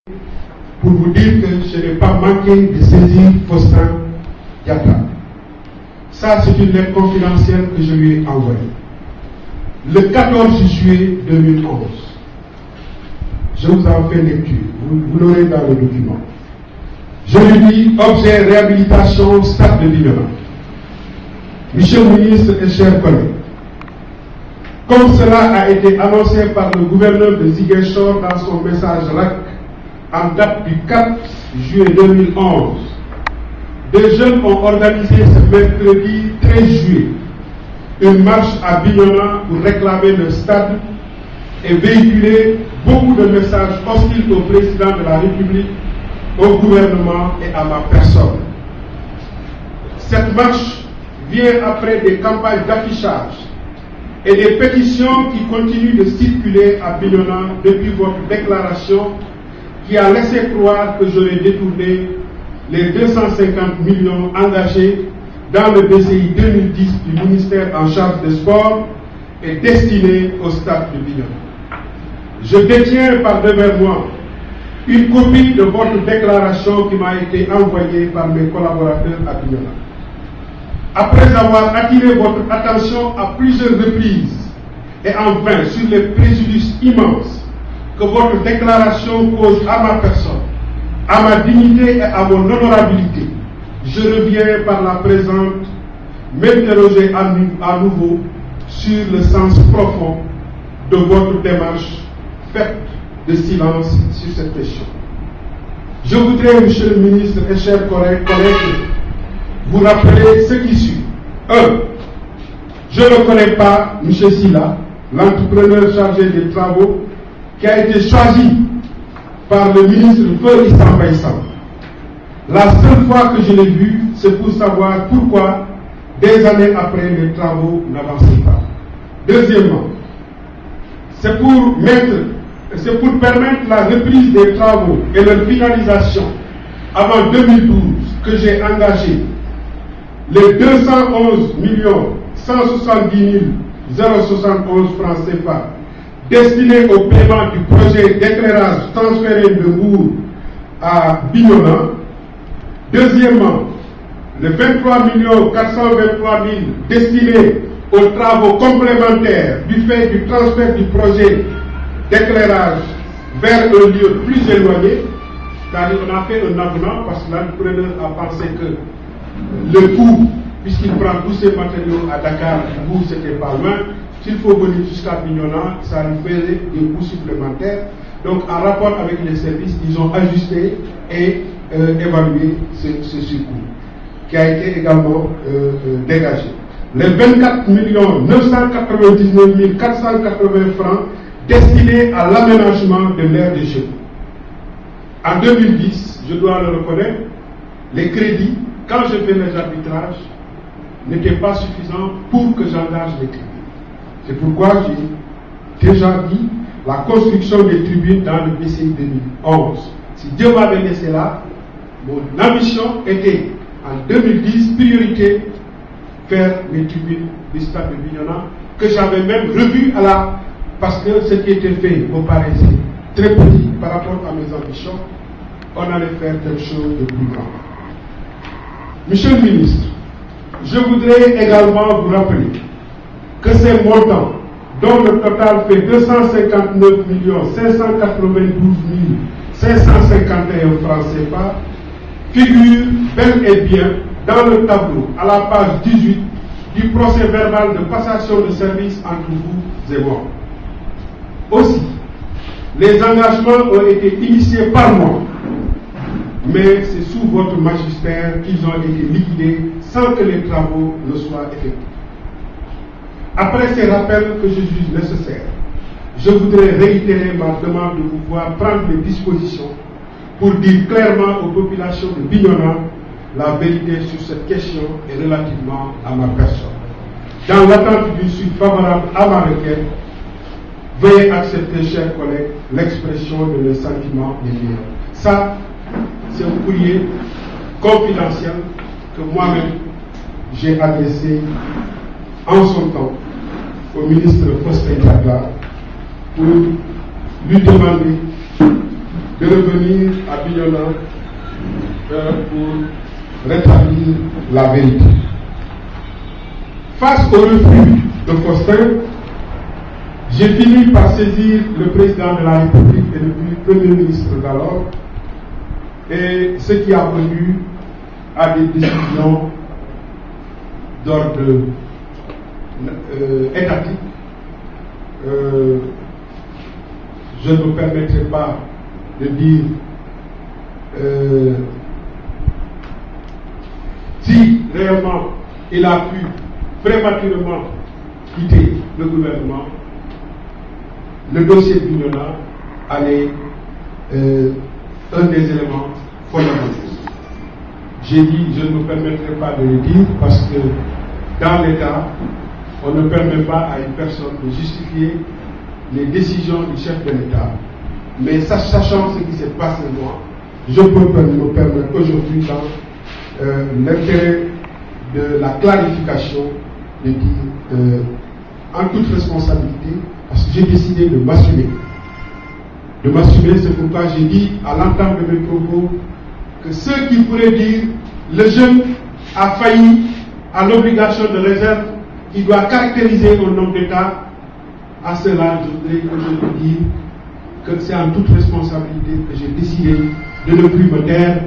pour vous dire que je n'ai pas manqué de saisir Faustin Diatta. Ça, c'est une lettre confidentielle que je lui ai envoyée. Le 14 juillet 2011, je vous en fais lecture, vous l'aurez dans le document. Je lui dis, objet réhabilitation, stade de Bignona. Monsieur le ministre et chers collègues, comme cela a été annoncé par le gouverneur de Ziguinchor dans son message RAC en date du 4 juillet 2011, des jeunes ont organisé ce mercredi 13 juillet une marche à Bignona pour réclamer le stade et véhiculer beaucoup de messages hostiles au président de la République, au gouvernement et à ma personne. Cette marche vient après des campagnes d'affichage et des pétitions qui continuent de circuler à Bignona depuis votre déclaration qui a laissé croire que j'aurais détourné les 250 millions engagés dans le BCI 2010 du ministère en charge des sports et destinés au stade de Bignona. Je détiens par devers moi une copie de votre déclaration qui m'a été envoyée par mes collaborateurs à Bignona. Après avoir attiré votre attention à plusieurs reprises et en vain sur les préjudices immenses que votre déclaration cause à ma personne, à ma dignité et à mon honorabilité, je reviens par la présente m'interroger à nouveau sur le sens profond de votre démarche faite de silence sur cette question. Je voudrais, monsieur le ministre et chers collègues, vous rappeler ce qui suit. 1. Je ne connais pas M. Silla, l'entrepreneur chargé des travaux, qui a été choisi par le ministre Feu Issa Mbaye Sam. La seule fois que je l'ai vu, c'est pour savoir pourquoi, des années après, les travaux n'avançaient pas. Deuxièmement, c'est pour permettre la reprise des travaux et leur finalisation avant 2012 que j'ai engagé les 211 170 071 francs CFA destinés au paiement du projet d'éclairage transféré de Mbour à Bignona. Deuxièmement, les 23 423 000 destinés aux travaux complémentaires du fait du transfert du projet d'éclairage vers un lieu plus éloigné. C'est-à-dire qu'on a fait un avenant parce que l'entrepreneur a pensé que le coût, puisqu'il prend tous ses matériaux à Dakar, du coup c'était pas loin, s'il faut venir jusqu'à Bignona, ça lui faisait des coûts supplémentaires. Donc en rapport avec les services, ils ont ajusté et évalué ce surcoût, qui a été également dégagé. Les 24 999 480 francs destinés à l'aménagement de l'aire de jeu. En 2010, je dois le reconnaître, les crédits, quand je fais mes arbitrages, n'étaient pas suffisants pour que j'engage les tribunes. C'est pourquoi j'ai déjà dit la construction des tribunes dans le BCI 2011. Si Dieu m'avait laissé là, mon ambition était en 2010 priorité faire les tribunes du stade de Bignona, que j'avais même revu parce que ce qui était fait me paraissait très petit par rapport à mes ambitions. On allait faire quelque chose de plus grand. Monsieur le ministre, je voudrais également vous rappeler que ces montants, dont le total fait 259 592 551 francs CFA, figurent bel et bien dans le tableau à la page 18 du procès verbal de passation de service entre vous et moi. Aussi, les engagements ont été initiés par moi, mais c'est sous votre magistère qu'ils ont été liquidés sans que les travaux ne soient effectués. Après ces rappels que je juge nécessaires, je voudrais réitérer ma demande de pouvoir prendre des dispositions pour dire clairement aux populations de Bignona la vérité sur cette question et relativement à ma personne. Dans l'attente d'une suite favorable à ma requête, veuillez accepter, chers collègues, l'expression de mes sentiments les miens. Ça, c'est un courrier confidentiel que moi-même j'ai adressé en son temps au ministre Faustin Diatta pour lui demander de revenir à Bignona pour rétablir la vérité. Face au refus de Faustin, j'ai fini par saisir le président de la République et le premier ministre d'alors, et ce qui a conduit à des décisions d'ordre étatique. Je ne me permettrai pas de dire si réellement il a pu prématurément quitter le gouvernement. Le dossier de Bignona allait un des éléments fondamentaux. J'ai dit, je ne me permettrai pas de le dire parce que dans l'État, on ne permet pas à une personne de justifier les décisions du chef de l'État. Mais sachant ce qui s'est passé moi, je peux me permettre aujourd'hui, dans l'intérêt de la clarification, de dire en toute responsabilité, parce que j'ai décidé de m'assumer. De m'assumer, c'est pourquoi j'ai dit à l'entame de mes propos que ceux qui pourraient dire le jeune a failli à l'obligation de réserve qui doit caractériser un homme d'État, à cela je voudrais aujourd'hui dire que c'est en toute responsabilité que j'ai décidé de ne plus me taire.